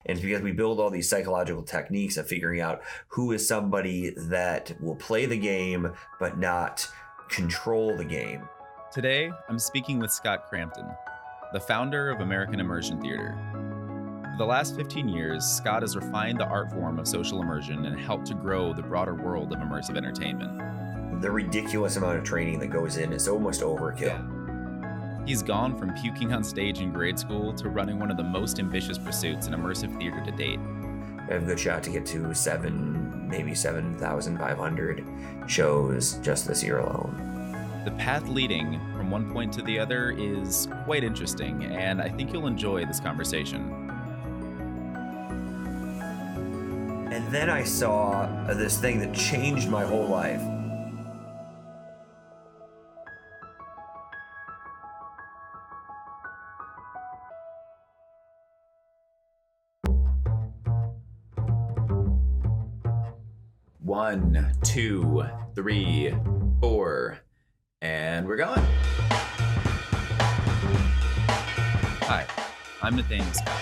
And it's because we build all these psychological techniques of figuring out who is somebody that will play the game but not control the game. Today, I'm speaking with Scott Cramton, the founder of American Immersion Theater. For the last 15 years, Scott has refined the art form of social immersion and helped to grow the broader world of immersive entertainment. The ridiculous amount of training that goes in is almost overkill. Yeah. He's gone from puking on stage in grade school to running one of the most ambitious pursuits in immersive theater to date. I have a good shot to get to 7,500 shows just this year alone. The path leading from one point to the other is quite interesting, and I think you'll enjoy this conversation. And then I saw this thing that changed my whole life. One, two, three, four, and we're going. Hi, I'm Nathaniel Scott,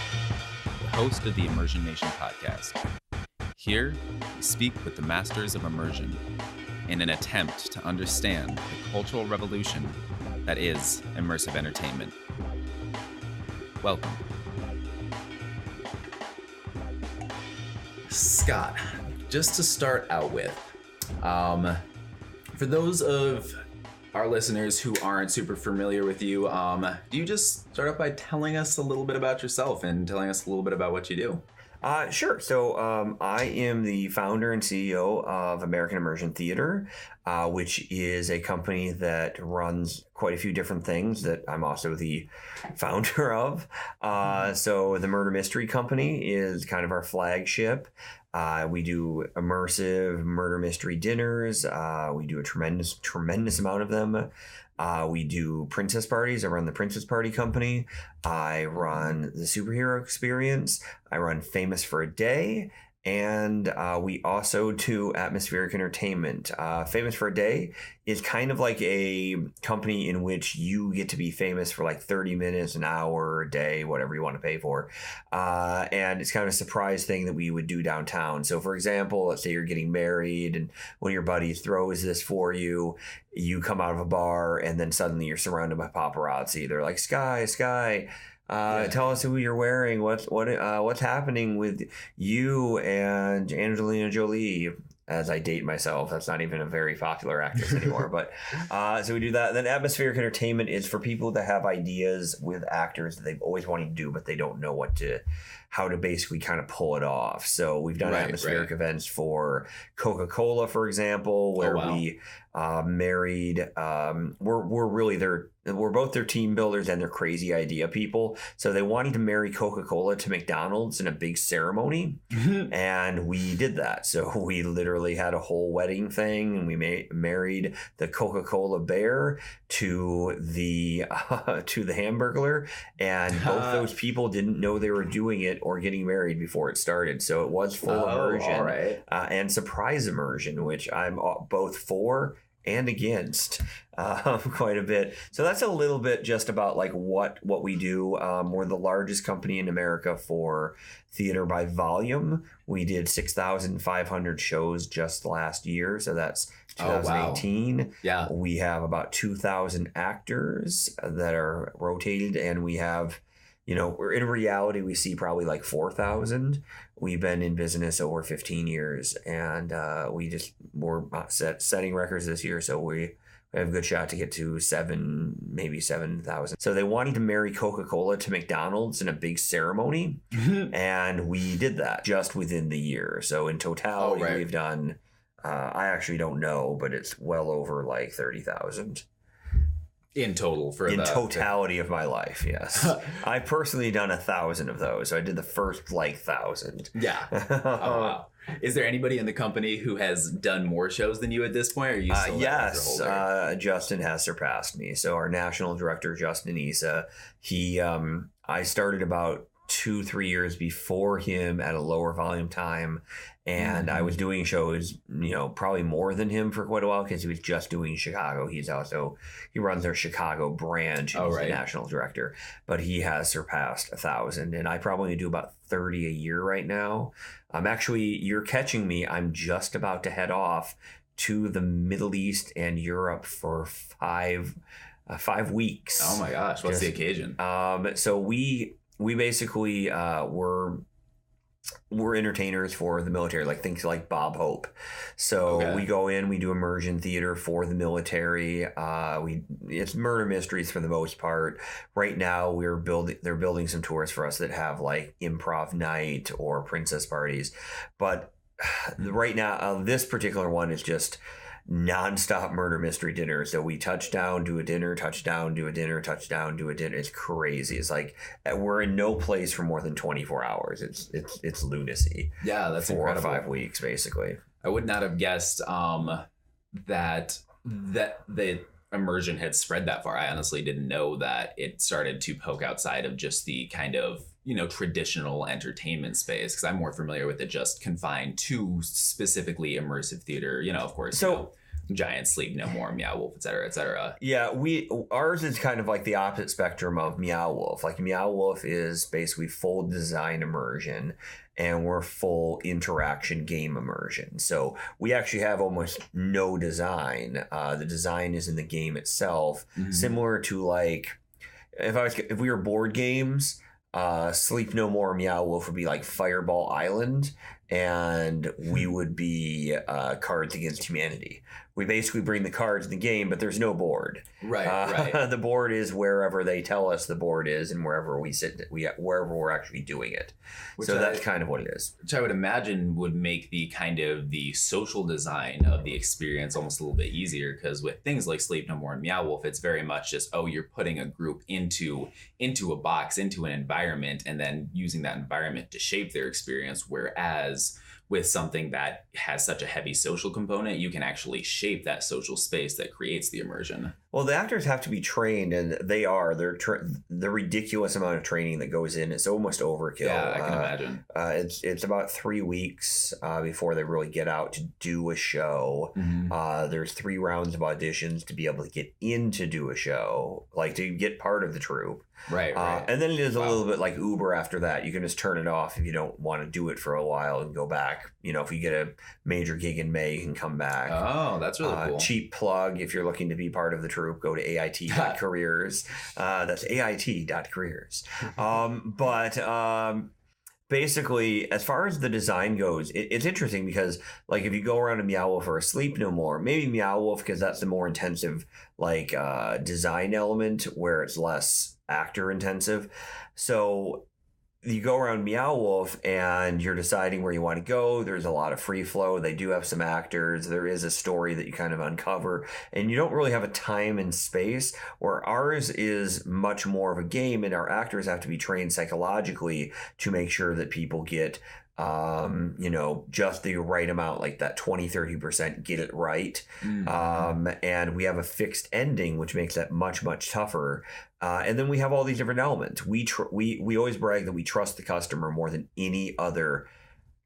the host of the Immersion Nation podcast. Here, we speak with the masters of immersion in an attempt to understand the cultural revolution that is immersive entertainment. Welcome. Scott, just to start out with, for those of our listeners who aren't super familiar with you, do you just start off by telling us a little bit about yourself and telling us a little bit about what you do? Sure. So I am the founder and CEO of American Immersion Theater, which is a company that runs quite a few different things that I'm also the founder of. So the Murder Mystery Company is kind of our flagship. We do immersive murder mystery dinners. We do a tremendous amount of them. We do princess parties. I run the Princess Party Company. I run the Superhero Experience. I run Famous for a Day. And we also do atmospheric entertainment. Famous for a Day is kind of like a company in which you get to be famous for like 30 minutes, an hour, a day, whatever you want to pay for. And it's kind of a surprise thing that we would do downtown. So for example, let's say you're getting married and one of your buddies throws this for you. You come out of a bar and then suddenly you're surrounded by paparazzi. They're like, Sky. Tell us who you're wearing. What's happening with you and Angelina Jolie? As I date myself, that's not even a very popular actress anymore. But so we do that. Then atmospheric entertainment is for people that have ideas with actors that they've always wanted to do, but they don't know how to basically kind of pull it off. So we've done atmospheric events for Coca-Cola, for example, where we married. We're both their team builders and their crazy idea people. So they wanted to marry Coca-Cola to McDonald's in a big ceremony. And we did that. So we literally had a whole wedding thing and we married the Coca-Cola bear to the Hamburglar. And both those people didn't know they were doing it or getting married before it started. So it was full immersion and surprise immersion, which I'm both for and against quite a bit. So that's a little bit just about like what we do. We're the largest company in America for theater by volume. We did 6,500 shows just last year. So that's 2018. Oh, wow. Yeah. We have about 2,000 actors that are rotated, and we have, in reality, we see probably like 4,000. We've been in business over 15 years, and we're setting records this year. So we have a good shot to get to 7,000. So they wanted to marry Coca-Cola to McDonald's in a big ceremony. And we did that just within the year. So in totality, we've done, I actually don't know, but it's well over like 30,000. In total totality of my life, yes. I've personally done 1,000 of those. So I did the first 1,000. Yeah. Oh, wow. Is there anybody in the company who has done more shows than you at this point? Or are you still yes, Justin has surpassed me. So our national director, Justin Isa, I started about 2-3 years before him at a lower volume time. And I was doing shows, probably more than him for quite a while because he was just doing Chicago. He runs their Chicago branch. He's the national director, but he has surpassed 1,000. And I probably do about 30 a year right now. You're catching me. I'm just about to head off to the Middle East and Europe for 5 weeks. Oh my gosh. What's the occasion? So we basically, we're entertainers for the military, like things like Bob Hope. So we go in, we do immersion theater for the military. It's murder mysteries for the most part. Right now they're building some tours for us that have like improv night or princess parties. But right now, this particular one is just nonstop murder mystery dinner. So we touchdown, do a dinner, touchdown, do a dinner, touchdown, do a dinner. It's crazy. It's like we're in no place for more than 24 hours. It's lunacy. Yeah, that's 4 incredible. or 5 weeks basically. I would not have guessed that the immersion had spread that far. I honestly didn't know that it started to poke outside of just the kind of traditional entertainment space, because I'm more familiar with it just confined to specifically immersive theater, of course. So Giant, Sleep No More, Meow Wolf, et cetera, et cetera. Yeah, ours is kind of like the opposite spectrum of Meow Wolf. Like Meow Wolf is basically full design immersion, and we're full interaction game immersion. So we actually have almost no design. The design is in the game itself, similar to like if we were board games. Sleep No More, Meow Wolf would be like Fireball Island, and we would be Cards Against Humanity. We basically bring the cards in the game, but there's no board. Right. The board is wherever they tell us the board is, and wherever we sit, wherever we're actually doing it. That's kind of what it is. Which I would imagine would make the kind of the social design of the experience almost a little bit easier, because with things like Sleep No More and Meow Wolf, it's very much just, you're putting a group into a box, into an environment, and then using that environment to shape their experience. Whereas with something that has such a heavy social component, you can actually shape that social space that creates the immersion. Well, the actors have to be trained, and they are. The ridiculous amount of training that goes in, it's almost overkill. Yeah, I can imagine. It's about 3 weeks before they really get out to do a show. There's 3 rounds of auditions to be able to get in to do a show, like to get part of the troupe. Right. And then it is a little bit like Uber after that. You can just turn it off if you don't want to do it for a while and go back. If you get a major gig in May, you can come back. Oh, that's really cool. Cheap plug. If you're looking to be part of the troupe, go to AIT.careers. That's AIT.careers. Basically, as far as the design goes, it's interesting because, like, if you go around a Meow Wolf or a Sleep No More, maybe Meow Wolf because that's the more intensive, like, design element where it's less actor intensive. So you go around Meow Wolf and you're deciding where you want to go. There's a lot of free flow. They do have some actors. There is a story that you kind of uncover, and you don't really have a time and space, where ours is much more of a game, and our actors have to be trained psychologically to make sure that people get just the right amount, like that 20-30% get it right. And we have a fixed ending, which makes that much, much tougher. And then we have all these different elements. We always brag that we trust the customer more than any other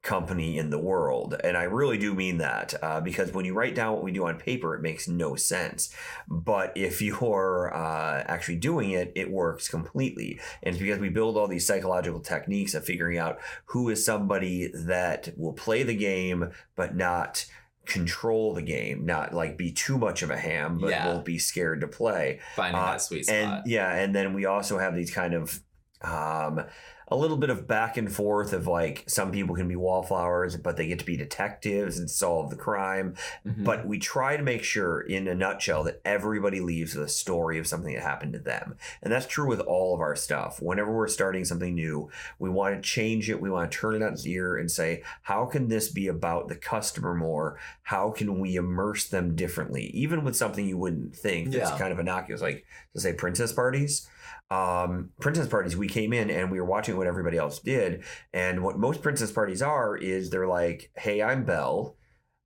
company in the world. And I really do mean that, because when you write down what we do on paper, it makes no sense. But if you're actually doing it, it works completely. And it's because we build all these psychological techniques of figuring out who is somebody that will play the game, but not control the game, not like be too much of a ham, but won't be scared to play. Finding that sweet spot. And then we also have these kind of a little bit of back and forth of, like, some people can be wallflowers, but they get to be detectives and solve the crime. But we try to make sure, in a nutshell, that everybody leaves with a story of something that happened to them. And that's true with all of our stuff. Whenever we're starting something new, we want to change it. We want to turn it on its ear and say, how can this be about the customer more? How can we immerse them differently? Even with something you wouldn't think that's kind of innocuous, like, to say princess parties. Princess parties, we came in and we were watching what everybody else did, and what most princess parties are is they're like, hey, I'm Belle,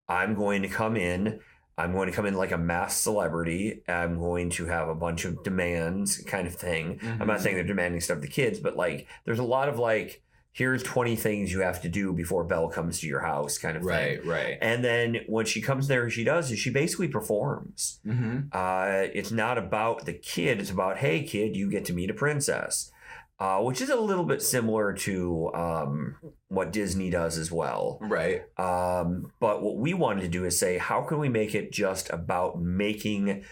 I'm going to come in, I'm going to come in like a mass celebrity. I'm going to have a bunch of demands kind of thing. I'm not saying they're demanding stuff of the kids, but like there's a lot of like, here's 20 things you have to do before Belle comes to your house kind of thing. Right. And then when she comes there, she does is she basically performs. It's not about the kid. It's about, hey, kid, you get to meet a princess. Which is a little bit similar to what Disney does as well. Right. But what we wanted to do is say, how can we make it just about making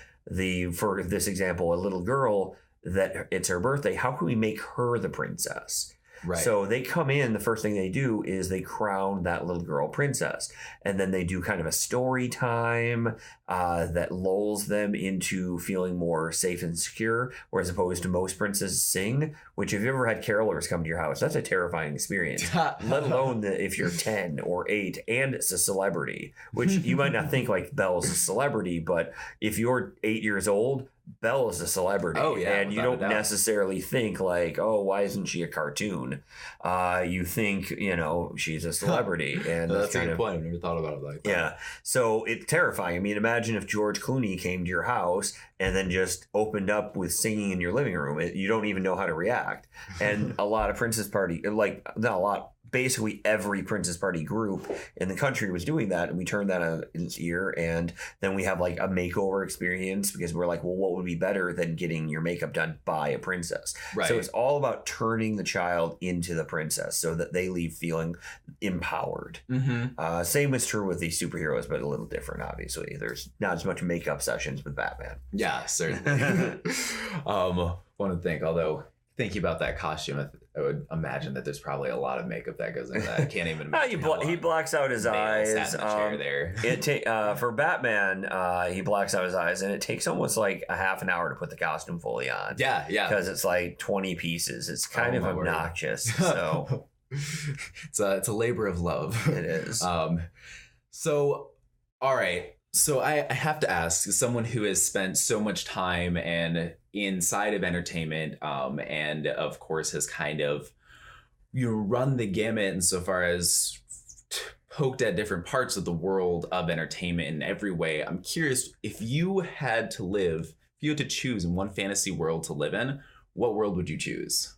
for this example, a little girl that it's her birthday, how can we make her the princess? Right. So they come in, the first thing they do is they crown that little girl princess. And then they do kind of a story time that lulls them into feeling more safe and secure, whereas opposed to most princesses sing, which if you ever had carolers come to your house, that's a terrifying experience, let alone if you're 10 or 8 and it's a celebrity, which you might not think like Belle's a celebrity, but if you're 8 years old, Belle is a celebrity. Oh, yeah, and you don't necessarily think like, oh, why isn't she a cartoon? You think, she's a celebrity. And that's a good point. I've never thought about it like that. Yeah. So it's terrifying. I mean, imagine if George Clooney came to your house and then just opened up with singing in your living room. You don't even know how to react. And a lot of princess party, like not a lot, basically every princess party group in the country was doing that, and we turned that on its ear. And then we have like a makeover experience because we're like, well, what would be better than getting your makeup done by a princess? Right. So it's all about turning the child into the princess so that they leave feeling empowered. Same is true with the superheroes, but a little different. Obviously, there's not as much makeup sessions with Batman. Yeah, certainly. Want to think, although thinking about that costume, I would imagine that there's probably a lot of makeup that goes into that. I can't even imagine. He blacks out his eyes. Sat in the chair there. For Batman, he blacks out his eyes, and it takes almost like a half an hour to put the costume fully on. Yeah. Because it's like 20 pieces. It's kind of obnoxious. So it's a labor of love. It is. So, all right. So I have to ask, as someone who has spent so much time and inside of entertainment, and of course has kind of run the gamut insofar as poked at different parts of the world of entertainment in every way. I'm curious, if you had to choose in one fantasy world to live in, what world would you choose?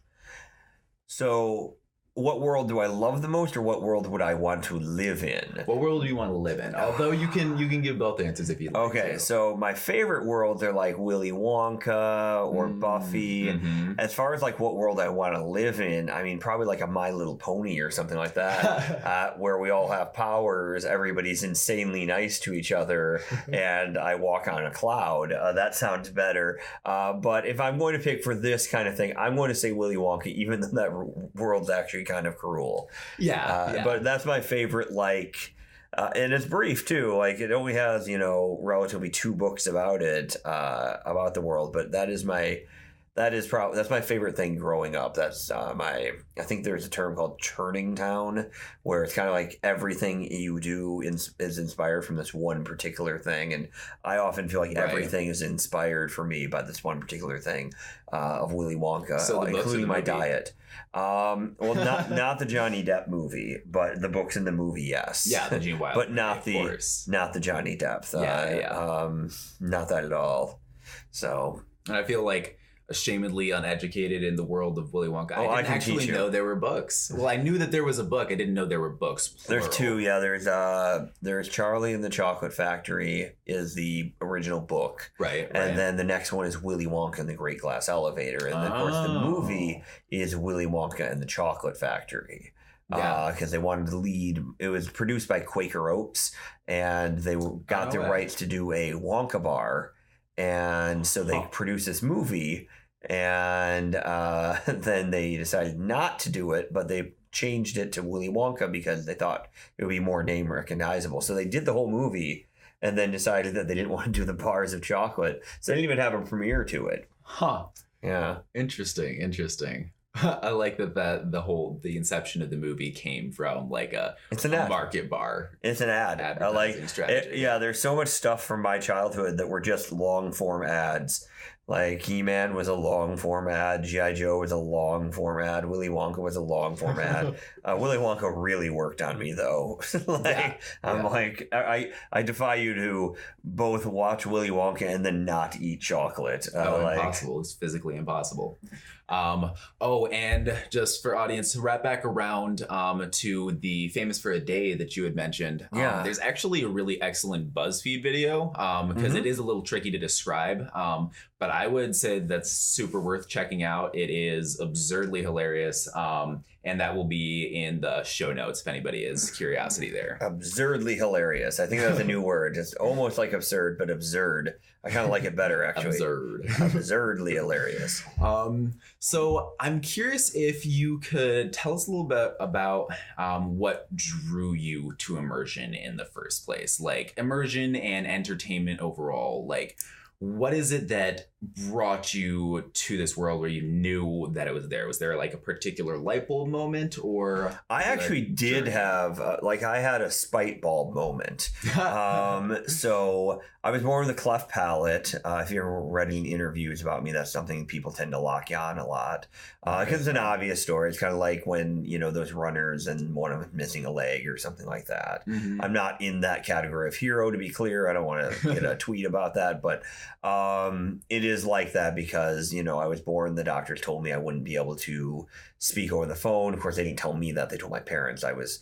So what world do I love the most, or what world would I want to live in? What world do you want to live in? Although you can give both answers if you like. Okay, so my favorite worlds are like Willy Wonka or Buffy. As far as like what world I want to live in, I mean, probably like a My Little Pony or something like that, where we all have powers, everybody's insanely nice to each other, and I walk on a cloud. That sounds better. But if I'm going to pick for this kind of thing, I'm going to say Willy Wonka, even though that world's actually kind of cruel. Yeah. But that's my favorite, and it's brief too. Like it only has, relatively 2 books about it, about the world, but that's my favorite thing growing up. That's I think there's a term called Churning Town, where it's kind of like everything you do is inspired from this one particular thing. And I often feel like everything is inspired for me by this one particular thing of Willy Wonka, including my diet. Well, not the Johnny Depp movie, but the books in the movie, yes. Yeah, the Gene Wilder, but not the Johnny Depp. Not that at all. So, and I feel like ashamedly uneducated in the world of Willy Wonka. I didn't actually know there were books. Well, I knew that there was a book. I didn't know there were books. Plural. There's 2. Yeah, there's Charlie and the Chocolate Factory is the original book. Right. And then the next one is Willy Wonka and the Great Glass Elevator. And then, of course, the movie is Willy Wonka and the Chocolate Factory. Because they wanted to lead. It was produced by Quaker Oats, and they got the rights to do a Wonka bar. And so they produced this movie, and then they decided not to do it, but they changed it to Willy Wonka because they thought it would be more name recognizable. So they did the whole movie and then decided that they didn't want to do the bars of chocolate. So they didn't even have a premiere to it. Huh. Yeah. Interesting. I like that the inception of the movie came from like it's an ad. Market bar. It's an ad. Strategy. There's so much stuff from my childhood that were just long form ads. Like He-Man was a long form ad, G.I. Joe was a long form ad, Willy Wonka was a long form ad. Willy Wonka really worked on me though. I defy you to both watch Willy Wonka and then not eat chocolate. Impossible. It's physically impossible. And just for audience to wrap back around to the Famous for a Day that you had mentioned. There's actually a really excellent BuzzFeed video because it is a little tricky to describe. But I would say that's super worth checking out. It is absurdly hilarious. And that will be in the show notes if anybody has curiosity there. Absurdly hilarious. I think that's a new word. It's almost like absurd, but absurd. I kind of like it better, actually. Absurd. Absurdly hilarious. So I'm curious if you could tell us a little bit about what drew you to immersion in the first place. Like immersion and entertainment overall. Like, what is it that brought you to this world where you knew that it was there? Was there like a particular light bulb moment, or? I actually did have, I had a spite bulb moment. So I was born with a cleft palate. If you ever read any interviews about me, that's something people tend to lock you on a lot. Because it's an obvious story. It's kind of like when, those runners and one of them missing a leg or something like that. Mm-hmm. I'm not in that category of hero, to be clear. I don't want to get a tweet about that, but it is like that because, I was born, the doctors told me I wouldn't be able to speak over the phone. Of course, they didn't tell me that. They told my parents. I was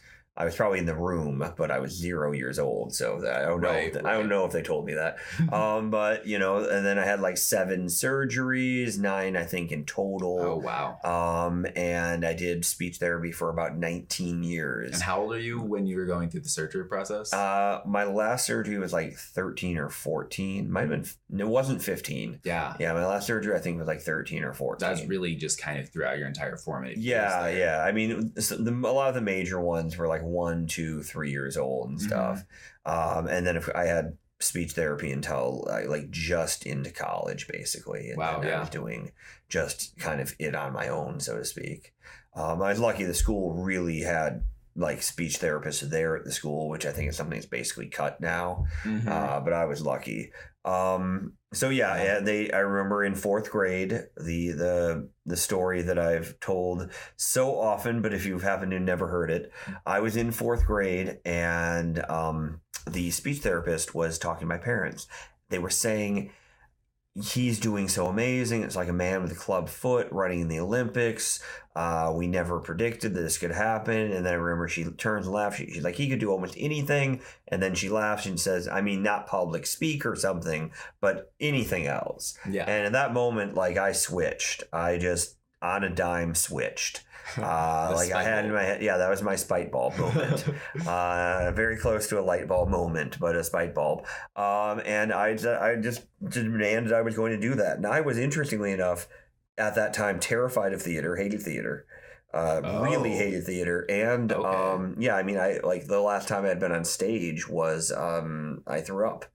probably in the room, but I was 0 years old. So I don't know. I don't know if they told me that. But, and then I had like 7 surgeries, 9, I think, in total. Oh, wow. And I did speech therapy for about 19 years. And how old are you when you were going through the surgery process? My last surgery was like 13 or 14. Might have been, it wasn't 15. Yeah. Yeah. My last surgery, I think, was like 13 or 14. That's really just kind of throughout your entire formative years. Yeah. I mean, a lot of the major ones were like 1, 2, 3 years old and stuff. Mm-hmm. And then if I had speech therapy until just into college, basically. And then I was doing just kind of it on my own, so to speak. I was lucky the school really had like speech therapists there at the school, which I think is something that's basically cut now. Mm-hmm. But I was lucky. I remember in 4th grade, the story that I've told so often, but if you happen to never heard it, I was in 4th grade and the speech therapist was talking to my parents. They were saying, he's doing so amazing. It's like a man with a club foot running in the Olympics. We never predicted that this could happen. And then I remember she turns and laughs. She's like, he could do almost anything. And then she laughs and says, I mean, not public speak or something, but anything else. Yeah. And at that moment, I switched. I just on a dime switched. I had in my head, that was my spite bulb moment. Very close to a light bulb moment, but a spite bulb. And I just demanded I was going to do that. And I was, interestingly enough, at that time, terrified of theater, hated theater. Really hated theater. And the last time I had been on stage was I threw up.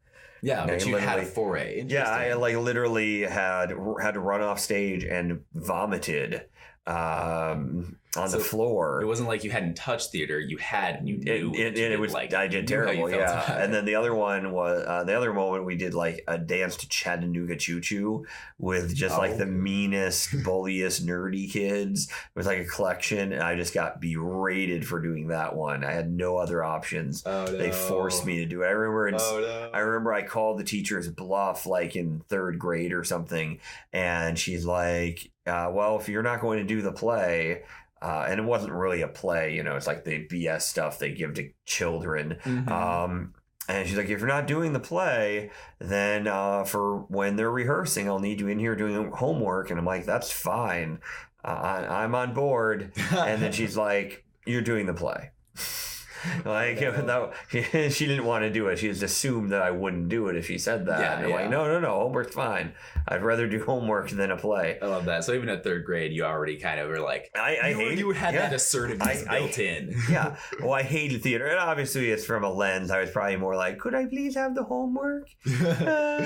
Yeah, but you had a foray. Yeah, I literally had to run off stage and vomited on the floor. It wasn't like you hadn't touched theater; you had, and you knew. It was I did terrible. Yeah, and then the other one was the other moment we did a dance to Chattanooga Choo Choo with just the meanest, bulliest, nerdy kids with a collection, and I just got berated for doing that one. I had no other options. Oh, no. They forced me to do it. I remember I called the teacher's bluff in 3rd grade or something, and she's like, well, if you're not going to do the play, and it wasn't really a play, it's like the BS stuff they give to children. Mm-hmm. And she's like, if you're not doing the play, then for when they're rehearsing, I'll need you in here doing homework. And I'm like, that's fine. I'm on board. And then she's like, you're doing the play. She didn't want to do it. She just assumed that I wouldn't do it if she said that. Yeah, and I'm like, no, homework's fine. I'd rather do homework than a play. I love that. So even at 3rd grade, you already kind of were like, you had that assertiveness built in. Yeah. Well, I hated theater. And obviously it's from a lens. I was probably more like, could I please have the homework? Fair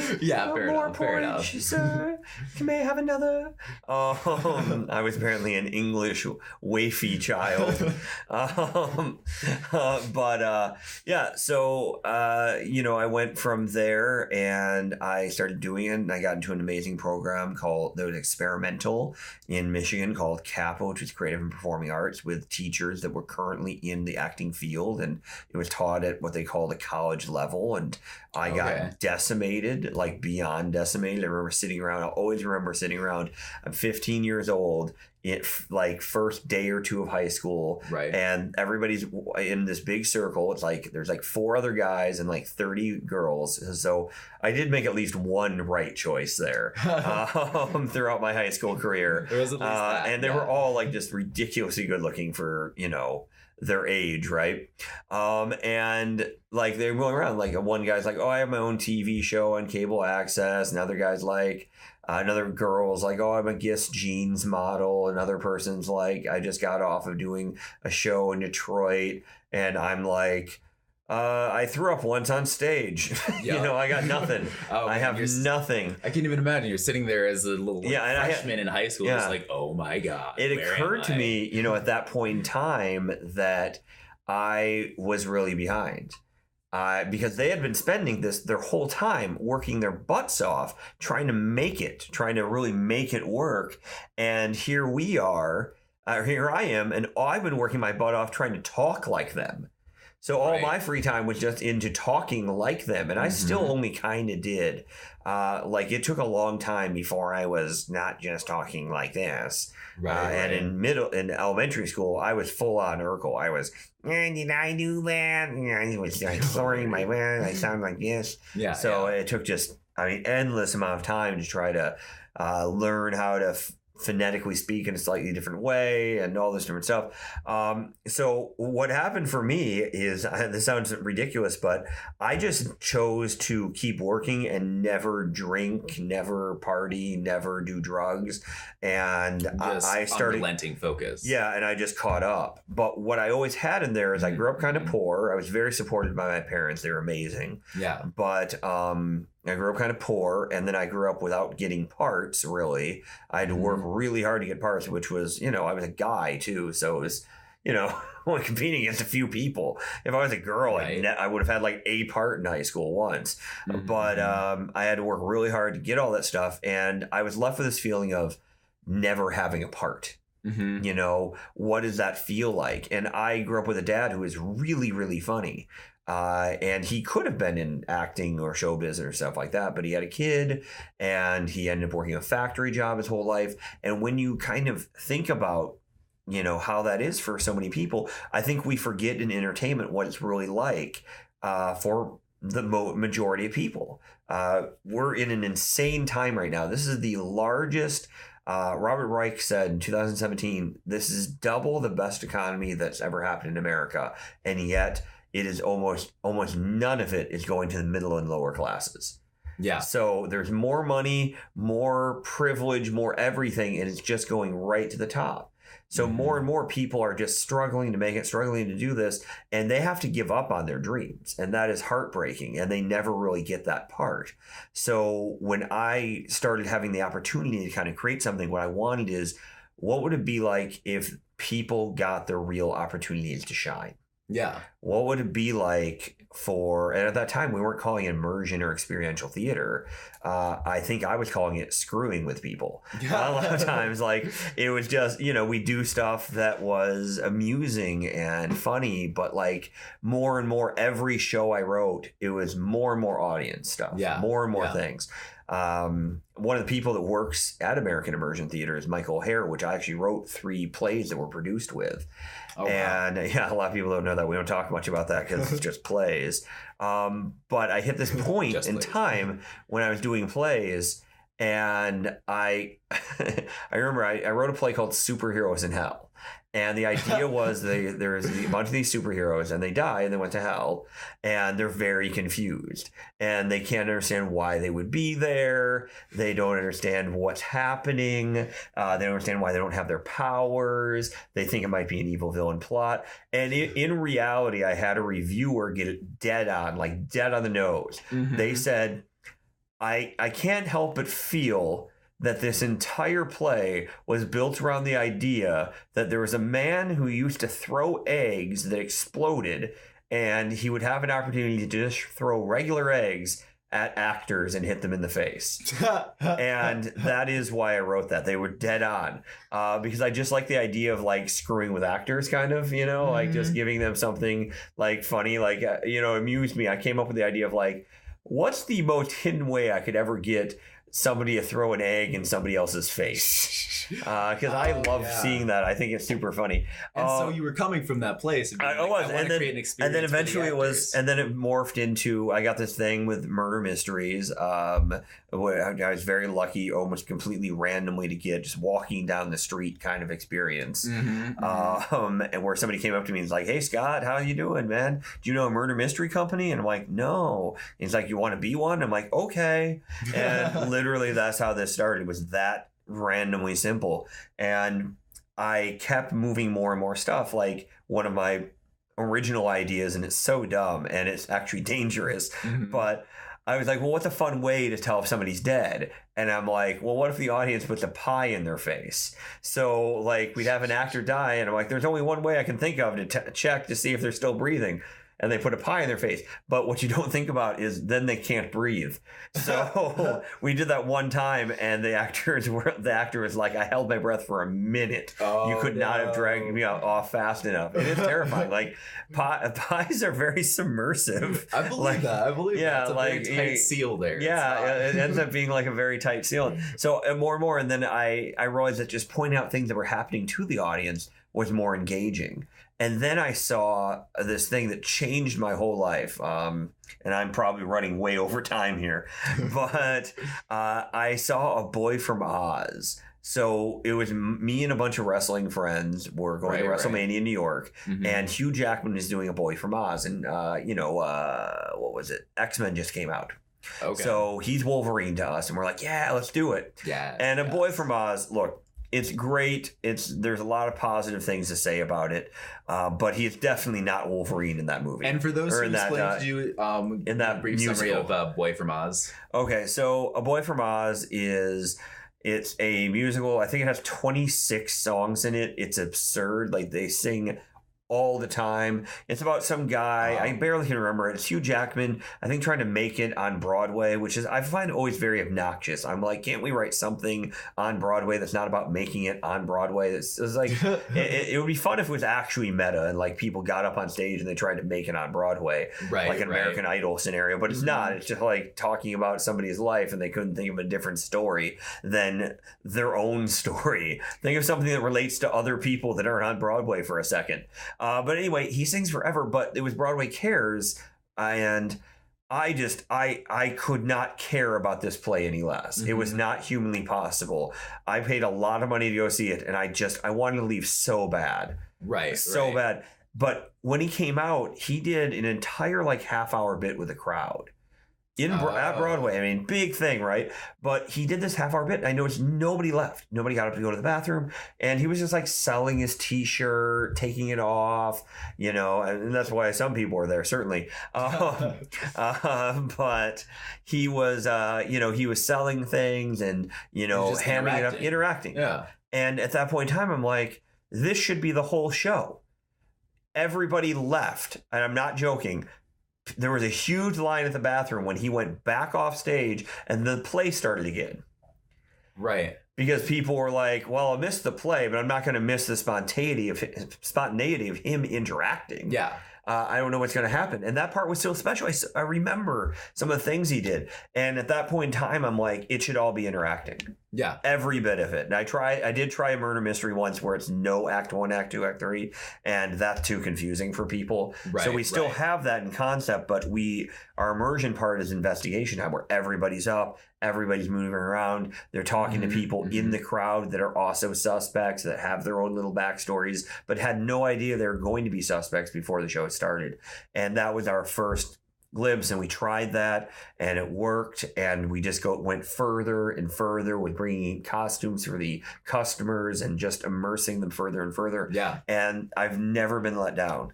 enough. Sir, may I have another? I was apparently an English wafy child. Yeah, so I went from there and I started doing it, and I got into an amazing program that was experimental in Michigan called CAPA, which is Creative and Performing Arts, with teachers that were currently in the acting field, and it was taught at what they call the college level, and I got decimated, like beyond decimated. I always remember sitting around. I'm 15 years old. Like first day or two of high school, right? And everybody's in this big circle. It's like there's like 4 other guys and like 30 girls. So I did make at least one right choice there throughout my high school career. There was at least that, and they were all like just ridiculously good looking for their age, right? And like they're going around. Like one guy's like, "Oh, I have my own TV show on cable access." Another guy's like. Another girl's like, "Oh, I'm a Guess jeans model." Another person's like, "I just got off of doing a show in Detroit." And I'm like, I threw up once on stage. I got nothing. I have nothing. I can't even imagine. You're sitting there as a little freshman in high school, just like, oh my God. It occurred to me, at that point in time that I was really behind. Because they had been spending their whole time working their butts off, trying to really make it work. And here I am, and I've been working my butt off trying to talk like them. So all my free time was just into talking like them. And I still only kind of did. It took a long time before I was not just talking like this. And in elementary school, I was full on Urkel. I was, did I do that? I was like slurring my way. I sound like this. Yeah. So it took endless amount of time to try to learn how to phonetically speak in a slightly different way and all this different stuff. So what happened for me is, this sounds ridiculous, but I just chose to keep working and never drink, never party, never do drugs. And I started unrelenting focus. Yeah. And I just caught up. But what I always had in there is I grew up kind of poor. I was very supported by my parents. They were amazing. Yeah. But, I grew up kind of poor, and then I grew up without getting parts, really. I had to work really hard to get parts, which was, I was a guy, too. So it was, only competing against a few people. If I was a girl, I would have had like a part in high school once. But I had to work really hard to get all that stuff, and I was left with this feeling of never having a part. What does that feel like? And I grew up with a dad who was really, really funny. And he could have been in acting or show business or stuff like that, but he had a kid and he ended up working a factory job his whole life. And when you kind of think about, how that is for so many people, I think we forget in entertainment what it's really like for the majority of people. We're in an insane time right now. This is the largest. Robert Reich said in 2017, this is double the best economy that's ever happened in America. And yet it is almost none of it is going to the middle and lower classes. Yeah. So there's more money, more privilege, more everything, and it's just going right to the top. So more and more people are just struggling to make it, struggling to do this, and they have to give up on their dreams. And that is heartbreaking, and they never really get that part. So when I started having the opportunity to kind of create something, what I wanted is, what would it be like if people got the real opportunities to shine? Yeah. What would it be like and at that time we weren't calling it immersion or experiential theater. I think I was calling it screwing with people. A lot of times, like, it was just, we do stuff that was amusing and funny, but like more and more every show I wrote, it was more and more audience stuff. Yeah. More and more things. One of the people that works at American Immersion Theater is Michael O'Hare, which I actually wrote 3 plays that were produced with. Oh, and a lot of people don't know that. We don't talk much about that because it's just plays. But I hit this point in time when I was doing plays, and I remember I wrote a play called Superheroes in Hell. And the idea was there's a bunch of these superheroes, and they die and they went to hell, and they're very confused, and they can't understand why they would be there. They don't understand what's happening. They don't understand why they don't have their powers. They think it might be an evil villain plot. And in reality, I had a reviewer get it dead on the nose. They said, I can't help but feel that this entire play was built around the idea that there was a man who used to throw eggs that exploded, and he would have an opportunity to just throw regular eggs at actors and hit them in the face. And that is why I wrote that. They were dead on. Because I just like the idea of like screwing with actors, kind of, you know, like just giving them something like funny, like, you know, amused me. I came up with the idea of like, what's the most hidden way I could ever get somebody to throw an egg in somebody else's face? Because I love seeing that. I think it's super funny. And so you were coming from that place. I was, and then eventually it was, and then it morphed into, I got this thing with murder mysteries. Where I was very lucky, almost completely randomly, to get just walking down the street kind of experience. And where somebody came up to me and was like, "Hey Scott, how you doing, man? Do you know a murder mystery company?" And I'm like, "No." And he's like, "You want to be one?" I'm like, "Okay." And literally that's how this started. It was that randomly simple. And I kept moving more and more stuff. Like one of my original ideas, and it's so dumb and it's actually dangerous, but I was like, well, what's a fun way to tell if somebody's dead? And I'm like, well, what if the audience puts a pie in their face? So like we'd have an actor die, and I'm like, there's only one way I can think of to check to see if they're still breathing. And they put a pie in their face. But what you don't think about is then they can't breathe. So we did that one time, and the actor was like, I held my breath for a minute. You could not have dragged me off fast enough. It is terrifying. Like pies are very submersive. I believe that. I believe that. It's a very tight seal there. Yeah, it ends up being like a very tight seal. So more and more, and then I realized that just pointing out things that were happening to the audience was more engaging. And then I saw this thing that changed my whole life. And I'm probably running way over time here. But I saw A Boy from Oz. So it was me and a bunch of wrestling friends were going to WrestleMania in New York. And Hugh Jackman is doing A Boy from Oz. And, what was it? X-Men just came out. Okay. So he's Wolverine to us. And we're like, yeah, let's do it. Yeah. And A Boy from Oz, look. It's great. There's a lot of positive things to say about it, but he is definitely not Wolverine in that movie. And for those who explain to you in that brief summary of Boy from Oz. Okay, so A Boy from Oz it's a musical. I think it has 26 songs in it. It's absurd. Like they sing all the time. It's about some guy, I barely can remember it. It's Hugh Jackman, I think, trying to make it on Broadway, which is, I find always very obnoxious. I'm like, can't we write something on Broadway that's not about making it on Broadway? It's like, it would be fun if it was actually meta and like people got up on stage and they tried to make it on Broadway, like an American Idol scenario, but it's not. It's just like talking about somebody's life and they couldn't think of a different story than their own story. Think of something that relates to other people that aren't on Broadway for a second. But anyway, he sings forever, but it was Broadway Cares, and I could not care about this play any less. It was not humanly possible. I paid a lot of money to go see it, and I wanted to leave so bad. So bad. But when he came out, he did an entire like half-hour bit with the crowd. At Broadway. I mean, big thing, right? But he did this half-hour bit, and I noticed nobody left. Nobody got up to go to the bathroom, and he was just like selling his T-shirt, taking it off, and that's why some people were there, certainly. But he was, he was selling things and, handing it up, interacting. Yeah. And at that point in time, I'm like, this should be the whole show. Everybody left, and I'm not joking. There was a huge line at the bathroom when he went back off stage and the play started again. Right. Because people were like, well, I missed the play, but I'm not going to miss the spontaneity of him interacting. Yeah. I don't know what's going to happen. And that part was so special. I remember some of the things he did. And at that point in time, I'm like, it should all be interacting. Yeah. Every bit of it. And I did try a murder mystery once where it's no act 1, act 2, act 3. And that's too confusing for people. Right, so we still have that in concept, but our immersion part is investigation time where everybody's up, everybody's moving around. They're talking to people in the crowd that are also suspects that have their own little backstories, but had no idea they were going to be suspects before the show started. And that was our first glimpse, and we tried that and it worked, and we just went further and further with bringing costumes for the customers and just immersing them further and further. Yeah. And I've never been let down.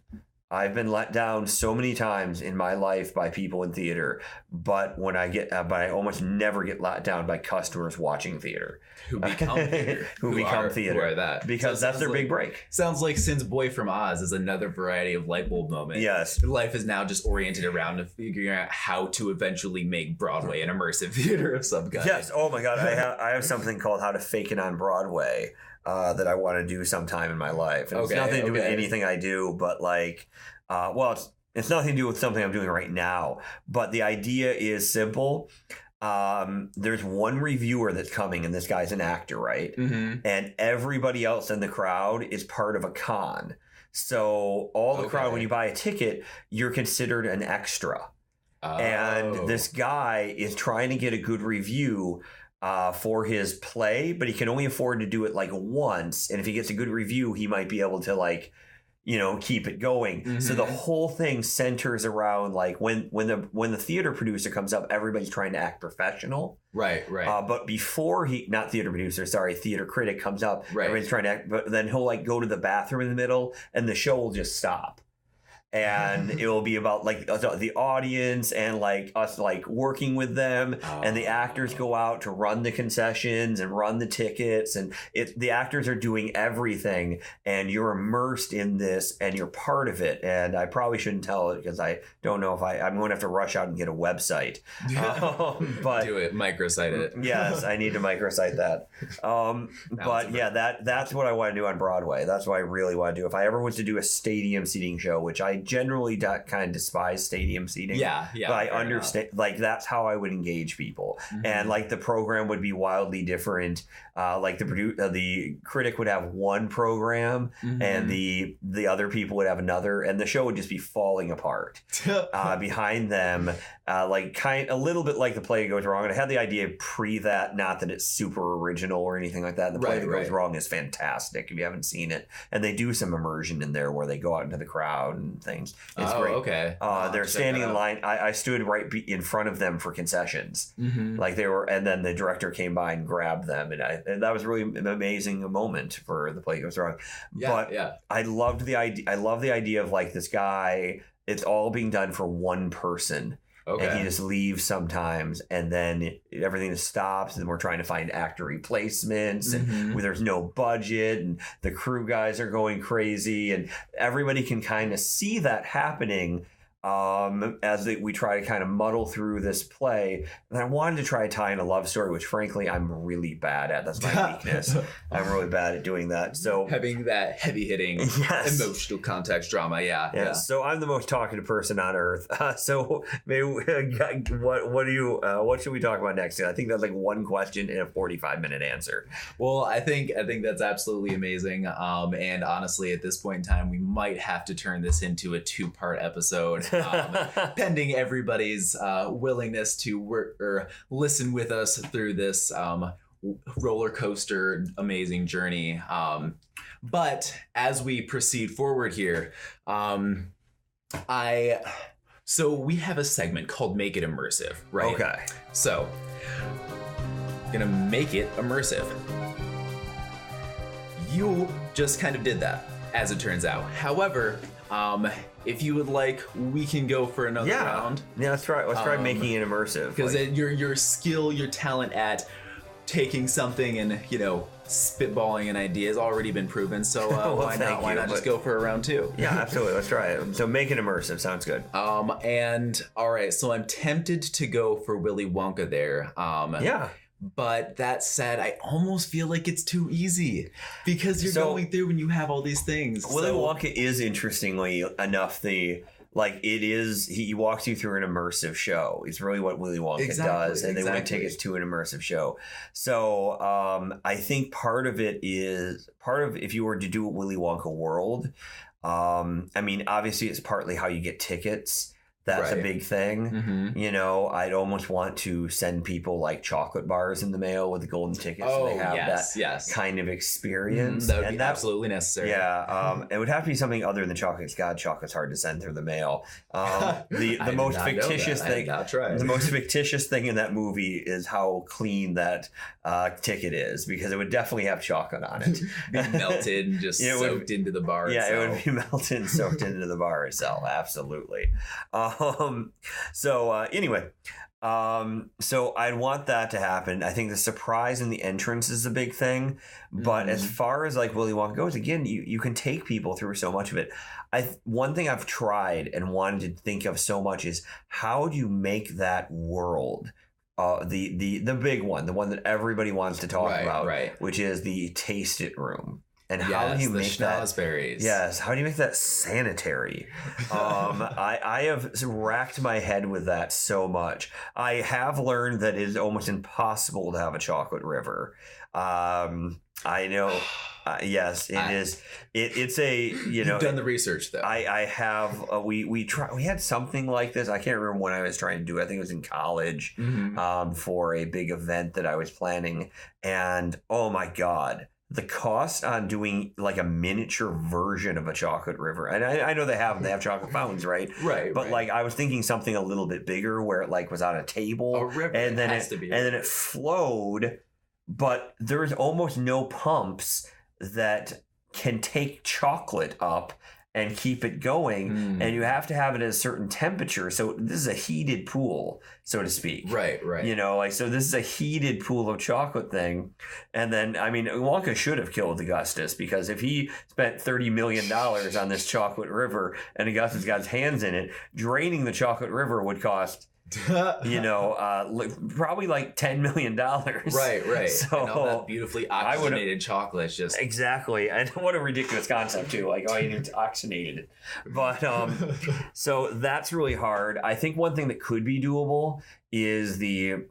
I've been let down so many times in my life by people in theater, but but I almost never get let down by customers watching theater. Who become theater. Who become theater. Who are that? Because that's their big break. Sounds like Sin's Boy from Oz is another variety of light bulb moment. Yes. Life is now just oriented around figuring out how to eventually make Broadway an immersive theater of some kind. Yes. Oh my God. I have something called How to Fake It on Broadway that I want to do sometime in my life. And it's nothing to do with anything I do, but like, it's nothing to do with something I'm doing right now. But the idea is simple. There's one reviewer that's coming, and this guy's an actor, right? Mm-hmm. And everybody else in the crowd is part of a con. So all the crowd, when you buy a ticket, you're considered an extra. Oh. And this guy is trying to get a good review for his play, but he can only afford to do it like once. And if he gets a good review, he might be able to like, keep it going. Mm-hmm. So the whole thing centers around like when the theater producer comes up, everybody's trying to act professional. Right. But before theater critic comes up, everybody's trying to act, but then he'll like go to the bathroom in the middle and the show will just stop. And it will be about like the audience and like us like working with them, and the actors go out to run the concessions and run the tickets, and the actors are doing everything, and you're immersed in this and you're part of it. And I probably shouldn't tell it because I don't know if I'm going to have to rush out and get a website. But do it, microsite it. Yes, I need to microsite that. But yeah, that's what I want to do on Broadway. That's what I really want to do. If I ever was to do a stadium seating show, which I generally kind of despise stadium seating. Yeah. But I understand, like, that's how I would engage people. Mm-hmm. And like the program would be wildly different. Like the critic would have one program, mm-hmm. and the other people would have another, and the show would just be falling apart behind them. A little bit like The Play Goes Wrong. And I had the idea pre that, not that it's super original or anything like that. The Play That Goes Wrong is fantastic if you haven't seen it. And they do some immersion in there where they go out into the crowd and things. It's great. Okay. They're standing in line. I stood right in front of them for concessions. Mm-hmm. Like they were, and then the director came by and grabbed them, and that was really an amazing moment for The Play Goes Wrong. I loved the idea. I love the idea of like this guy. It's all being done for one person. Okay. And he just leaves sometimes, and then everything just stops, and we're trying to find actor replacements, and mm-hmm. there's no budget, and the crew guys are going crazy, and everybody can kind of see that happening as we try to kind of muddle through this play. And I wanted to try to tie in a love story, which frankly I'm really bad at. That's my weakness. I'm really bad at doing that. So having that heavy hitting emotional context drama. Yeah. So I'm the most talkative person on earth. So maybe what should we talk about next? I think that's like one question and a 45-minute answer. Well, I think that's absolutely amazing. And honestly, at this point in time, we might have to turn this into a 2-part episode. Pending everybody's willingness to work or listen with us through this roller coaster amazing journey. But as we proceed forward here, so we have a segment called Make It Immersive, right? Okay. So gonna make it immersive. You just kind of did that, as it turns out. However, if you would like, we can go for another round. Yeah, let's try making it immersive. Because your skill, your talent at taking something and, spitballing an idea has already been proven. So why not just go for a round 2? Yeah, absolutely. Let's try it. So make it immersive. Sounds good. And all right, so I'm tempted to go for Willy Wonka there. But that said, I almost feel like it's too easy because you're going through and you have all these things. Willy Wonka is, interestingly enough, he walks you through an immersive show. It's really what Willy Wonka does, and they want to take us to an immersive show. So I think part of if you were to do a Willy Wonka world, obviously it's partly how you get tickets. That's a big thing. You know, I'd almost want to send people like chocolate bars in the mail with the golden tickets. So they have that kind of experience. That would be absolutely necessary. Yeah. It would have to be something other than chocolates. God, chocolate's hard to send through the mail. The most fictitious thing. The most fictitious thing in that movie is how clean that ticket is, because it would definitely have chocolate on it. Be melted and just soaked into the bar itself. Yeah, it would be melted and soaked into the bar itself. Absolutely. Anyway, so I'd want that to happen. I think the surprise in the entrance is a big thing. But as far as like Willy Wonka goes, again, you can take people through so much of it. One thing I've tried and wanted to think of so much is, how do you make that world the big one, the one that everybody wants to talk about, which is the taste it room. And how do you make that? Yes, how do you make that sanitary? I have racked my head with that so much. I have learned that it is almost impossible to have a chocolate river. I know. Yes, it is. It's a, you know. You've done the research though. I have. We had something like this. I can't remember when I was trying to do it. I think it was in college, for a big event that I was planning. And oh my God, the cost on doing like a miniature version of a chocolate river, and I know they have chocolate fountains, right? But like I was thinking something a little bit bigger, where it like was on a table, a river, and then it flowed, but there's almost no pumps that can take chocolate up and keep it going, and you have to have it at a certain temperature. So this is a heated pool, so to speak. Right. You know, like, so this is a heated pool of chocolate thing. And then, I mean, Wonka should have killed Augustus, because if he spent $30 million on this chocolate river and Augustus got his hands in it, draining the chocolate river would cost, you know, probably like $10 million. Right. So and all that beautifully oxygenated chocolate is just exactly. And what a ridiculous concept too. Like, oh, you need to oxygenate it. But so that's really hard. I think one thing that could be doable is the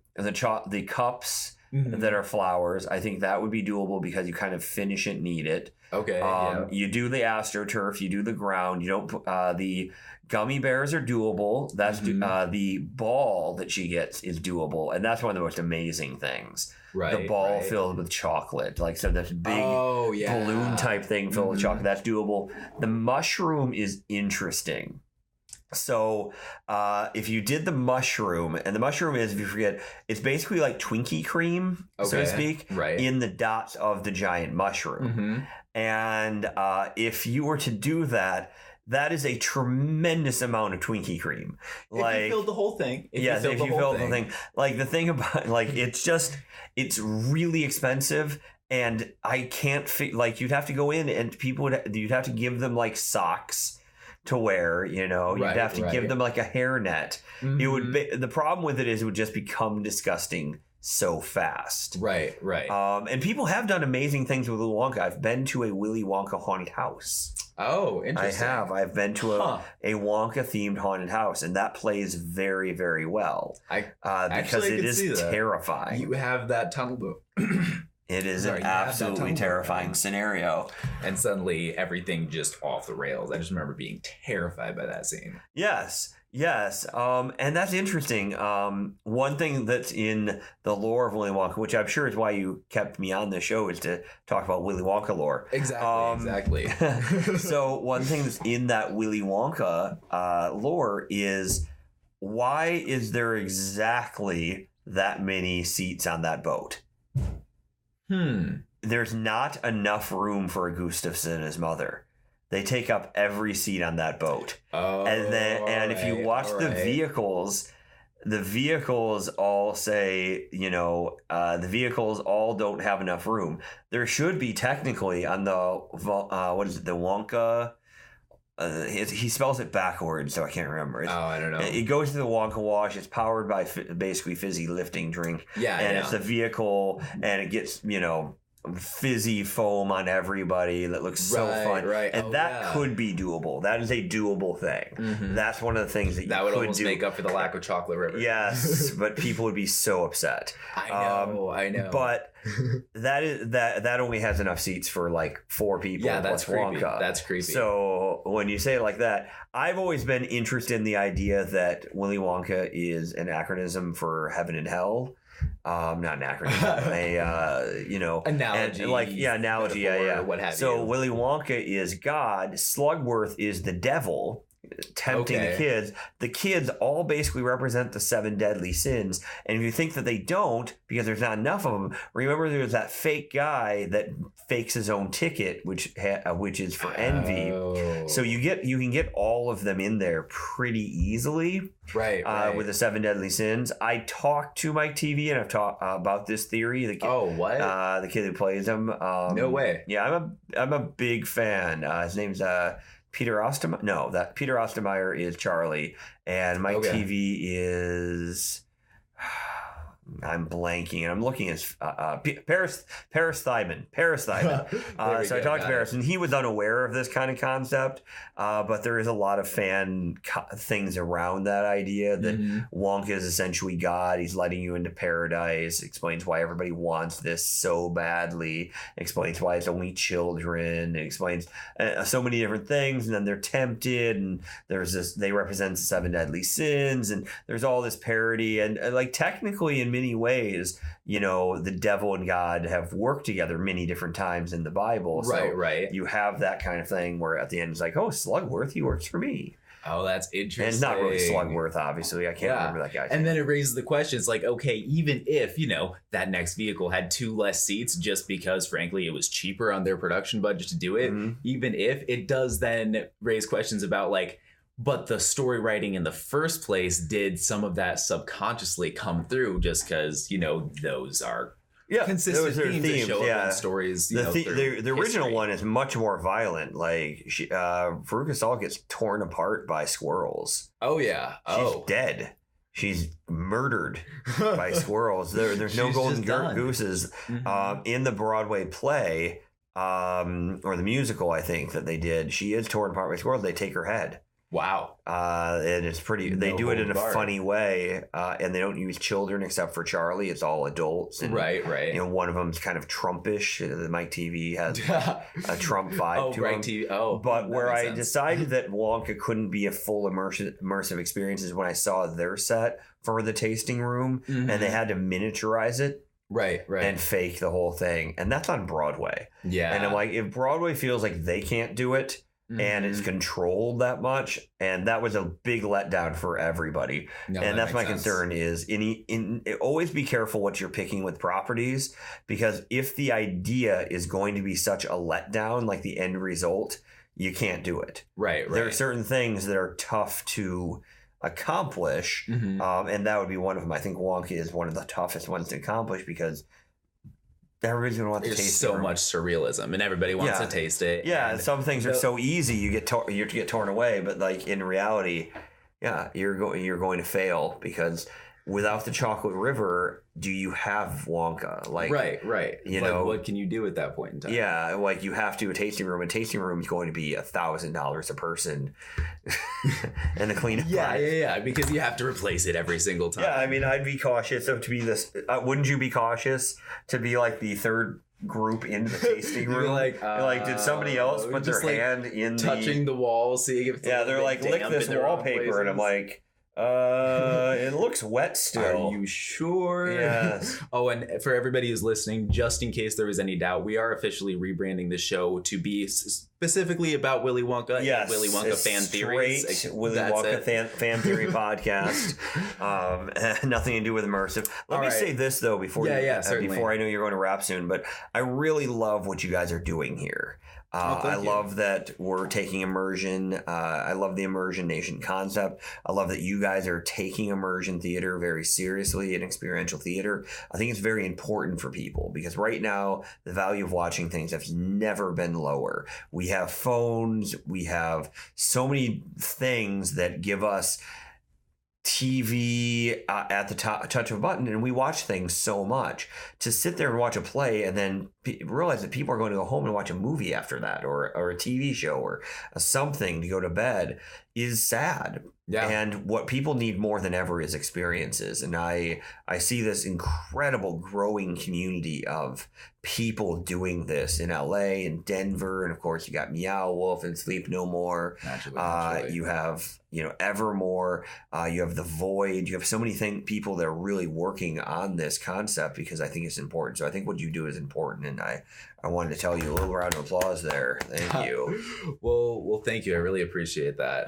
cups that are flowers. I think that would be doable, because you kind of finish it and eat it. Okay. You do the astroturf, you do the ground. You don't put the gummy bears are doable. That's the ball that she gets is doable, and that's one of the most amazing things. The ball filled with chocolate, like, so that's big balloon type thing filled with chocolate. That's doable. The mushroom is interesting. So if you did the mushroom, and the mushroom is, if you forget, it's basically like Twinkie cream, so to speak, in the dots of the giant mushroom. And if you were to do that, that is a tremendous amount of Twinkie cream. Like, if you filled the whole thing. If you filled the thing. Like, the thing about, like, it's really expensive. And I can't like, you'd have to go in and you'd have to give them like socks to wear, you know, you'd have to give them like a hairnet. It would be, the problem with it is it would just become disgusting so fast. Right. And people have done amazing things with Willy Wonka. I've been to a Willy Wonka haunted house. Oh, interesting. I have. I've been to a Wonka themed haunted house, and that plays very, very well. Because it is terrifying. You have that tunnel book. It is an absolutely terrifying scenario. And suddenly everything just off the rails. I just remember being terrified by that scene. Yes. And that's interesting. One thing that's in the lore of Willy Wonka, which I'm sure is why you kept me on this show, is to talk about Willy Wonka lore. Exactly. So one thing that's in that Willy Wonka lore is, why is there exactly that many seats on that boat? There's not enough room for Augustus and his mother. They take up every seat on that boat. And if you watch the vehicles all say, you know, the vehicles all don't have enough room. There should be technically on the what is it, the Wonka? He spells it backwards, so I can't remember. I don't know. It goes to the Wonka Wash. It's powered by basically fizzy lifting drink. It's a vehicle, and it gets, you know, fizzy foam on everybody that looks so fun. Right. And that could be doable. That is a doable thing. Mm-hmm. That's one of the things that you would could almost do. make up for the lack of chocolate river. Yes, but people would be so upset. I know. But that only has enough seats for like 4 people. Yeah, that's plus creepy. Wonka. That's creepy. So when you say it like that, I've always been interested in the idea that Willy Wonka is an acronym for heaven and hell. Not an acronym, analogy. Analogy. Yeah. What have you. So Willy Wonka is God. Slugworth is the devil. Tempting the kids. The kids all basically represent the 7 deadly sins. And if you think that they don't, because there's not enough of them, remember there's that fake guy that fakes his own ticket, which is for envy. So you can get all of them in there pretty easily. Right. With the 7 deadly sins. I talked to Mike TV and I've talked about this theory. The kid, the kid who plays him. No way. Yeah, I'm a big fan. His name's Peter Ostermeyer. No, that Peter Ostermeyer is Charlie, and Mike TV is. I'm blanking, and I'm looking at Paris Thyman. So I talked to Paris, and he was unaware of this kind of concept, but there is a lot of fan things around that idea that Wonka is essentially God. He's letting you into paradise, explains why everybody wants this so badly, explains why it's only children, it explains so many different things, and then they're tempted, and they represent the 7 deadly sins, and there's all this parody, and like technically in many ways, the devil and God have worked together many different times in the Bible. Right. You have that kind of thing where at the end it's like, oh, Slugworth, he works for me. Oh, that's interesting. And it's not really Slugworth, obviously. I can't remember that guy's name. And then it raises the question. It's like, okay, even if, that next vehicle had 2 less seats just because, frankly, it was cheaper on their production budget to do it, even if it does then raise questions about like, but the story writing in the first place, did some of that subconsciously come through just because, those are consistent themes that show up in stories. The original one is much more violent. Like Veruca Salt gets torn apart by squirrels. Oh, yeah. She's dead. She's murdered by squirrels. There's no golden gooses. In the Broadway play or the musical, I think, that they did, she is torn apart by squirrels. They take her head. Wow. And it's pretty, they do it in a funny way, and they don't use children except for Charlie. It's all adults. And, right. One of them's kind of Trumpish. The Mike TV has a Trump vibe to him. TV. But where I decided that Wonka couldn't be a full immersive experience is when I saw their set for the tasting room, and they had to miniaturize it. Right. And fake the whole thing. And that's on Broadway. Yeah. And I'm like, if Broadway feels like they can't do it, and it's controlled that much, and that was a big letdown for everybody. And that's my concern is always be careful what you're picking with properties, because if the idea is going to be such a letdown, like the end result, you can't do it. Right. There are certain things that are tough to accomplish, and that would be one of them. I think Wonka is one of the toughest ones to accomplish because everybody's going to want to taste it. There's so much surrealism, and everybody wants to taste it. Yeah, and some things are so easy you get torn away, but like in reality, you're going to fail because without the chocolate river, do you have Wonka? Like right. What can you do at that point in time? Yeah, like you have to a tasting room. A tasting room is going to be $1,000 a person, and the cleanup. Yeah, because you have to replace it every single time. Yeah, I mean, I'd be cautious to be this. Wouldn't you be cautious to be like the third group into the tasting room? Like, did somebody else put their hand in touching the wall, seeing if they're like, lick this wallpaper, and I'm like, it looks wet still. Are you sure? Yes. Oh, and for everybody who's listening, just in case there was any doubt, we are officially rebranding the show to be specifically about Willy Wonka and Willy Wonka fan theories. Willy Wonka fan theory podcast. Nothing to do with immersive. Let me say this though before I know you're going to wrap soon, but I really love what you guys are doing here. I love that we're taking immersion. I love the Immersion Nation concept. I love that you guys are taking immersion theater very seriously and experiential theater. I think it's very important for people because right now the value of watching things has never been lower. We have phones. We have so many things that give us TV at the touch of a button, and we watch things so much. To sit there and watch a play and then realize that people are going to go home and watch a movie after that, or a TV show or something to go to bed, is sad. Yeah. And what people need more than ever is experiences. And I see this incredible growing community of people doing this in LA and Denver. And of course, you got Meow Wolf and Sleep No More. Naturally. You have, Evermore. You have The Void. You have so many people that are really working on this concept because I think it's important. So I think what you do is important. And I wanted to tell you a little round of applause there. Thank you. Well, thank you. I really appreciate that.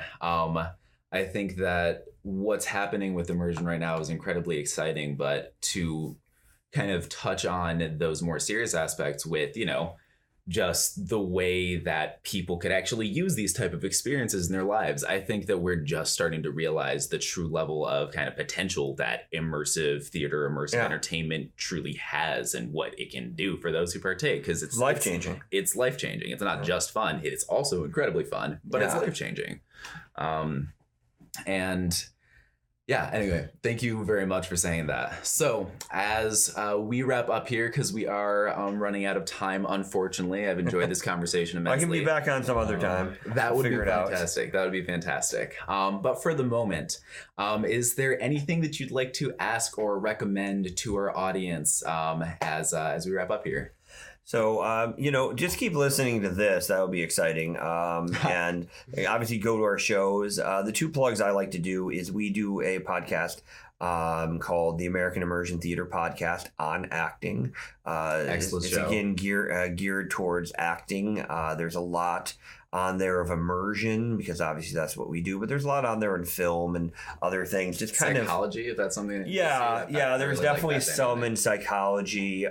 I think that what's happening with immersion right now is incredibly exciting, but to kind of touch on those more serious aspects with, just the way that people could actually use these type of experiences in their lives. I think that we're just starting to realize the true level of kind of potential that immersive theater, immersive entertainment truly has and what it can do for those who partake. Because it's life-changing. It's life-changing. It's not just fun. It's also incredibly fun, but it's life-changing. Anyway, thank you very much for saying that. So as we wrap up here, because we are running out of time, unfortunately, I've enjoyed this conversation immensely. I can be back on some other time. That would be fantastic. That would be fantastic. But for the moment, is there anything that you'd like to ask or recommend to our audience as we wrap up here? So, just keep listening to this. That would be exciting. And obviously go to our shows. The two plugs I like to do is we do a podcast called the American Immersion Theater Podcast on acting. Excellent show. It's again geared towards acting. There's a lot on there of immersion because obviously that's what we do, but there's a lot on there in film and other things. Just kind psychology, if that's something that there's really definitely some in psychology.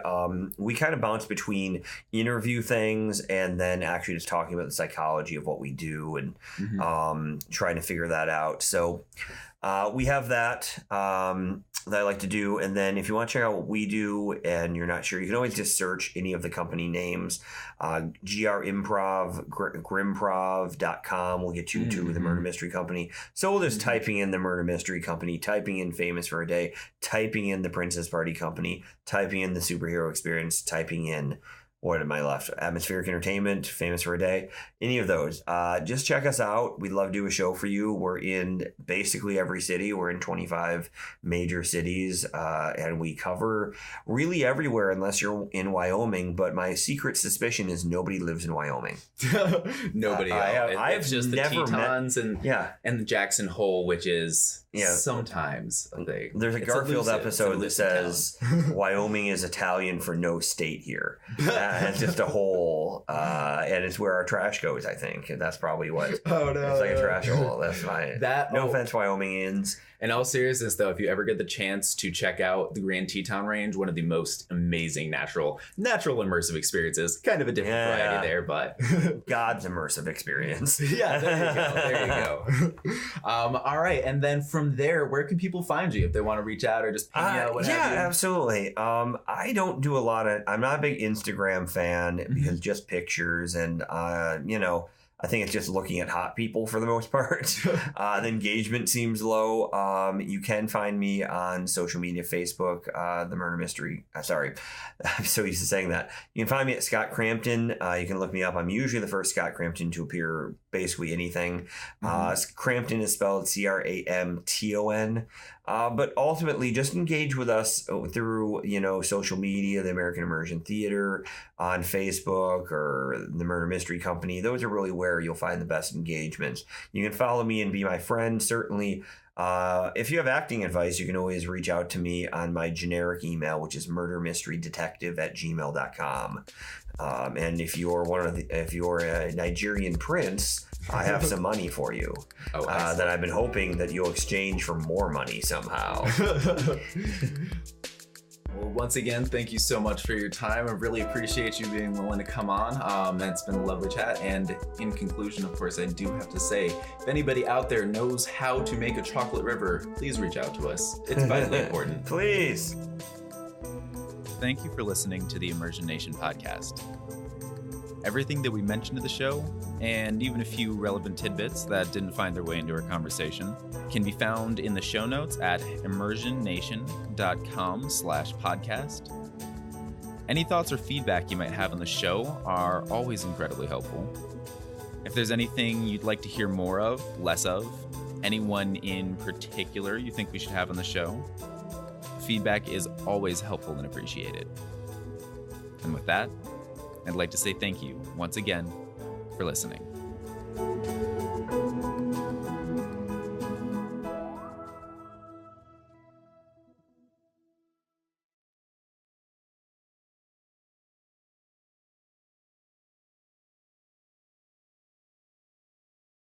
We kind of bounce between interview things and then actually just talking about the psychology of what we do and trying to figure that out. So we have that I like to do. And then if you want to check out what we do and you're not sure, you can always just search any of the company names. GR Improv, Grimprov.com will get you to the Murder Mystery Company. So we'll just typing in the Murder Mystery Company, typing in Famous for a Day, typing in the Princess Party Company, typing in the Superhero Experience, typing in what am I left? Atmospheric Entertainment, Famous for a Day, any of those. Just check us out. We'd love to do a show for you. We're in basically every city. We're in 25 major cities, and we cover really everywhere unless you're in Wyoming. But my secret suspicion is nobody lives in Wyoming. Nobody. I've just the never Tetons and the Jackson Hole, which is sometimes a thing. There's a Garfield episode that says Wyoming is Italian for no state here. And it's just a hole, and it's where our trash goes, I think. And that's probably what. Oh, no. It's like a trash hole. That's fine. No offense, Wyomingians. In all seriousness, though, if you ever get the chance to check out the Grand Teton Range, one of the most amazing natural immersive experiences. Kind of a different variety there, but God's immersive experience. There you go. All right, and then from there, where can people find you if they want to reach out or just ping out? What have you? Absolutely. I don't do a lot of. I'm not a big Instagram fan because just pictures and I think it's just looking at hot people for the most part. The engagement seems low. You can find me on social media, Facebook, The Murder Mystery. Sorry, I'm so used to saying that. You can find me at Scott Cramton. You can look me up. I'm usually the first Scott Cramton to appear basically anything. Cramton is spelled Cramton. But ultimately, just engage with us through, social media, the American Immersion Theater, on Facebook, or the Murder Mystery Company. Those are really where you'll find the best engagements. You can follow me and be my friend, certainly. If you have acting advice, you can always reach out to me on my generic email, which is murdermysterydetective@gmail.com. And if you're a Nigerian prince, I have some money for you that I've been hoping that you'll exchange for more money somehow. Well, once again, thank you so much for your time. I really appreciate you being willing to come on. It's been a lovely chat. And in conclusion, of course, I do have to say, if anybody out there knows how to make a chocolate river, please reach out to us. It's vitally important. Please. Thank you for listening to the Immersion Nation podcast. Everything that we mentioned in the show, and even a few relevant tidbits that didn't find their way into our conversation, can be found in the show notes at immersionnation.com/podcast. Any thoughts or feedback you might have on the show are always incredibly helpful. If there's anything you'd like to hear more of, less of, anyone in particular you think we should have on the show, feedback is always helpful and appreciated. And with that, I'd like to say thank you once again for listening.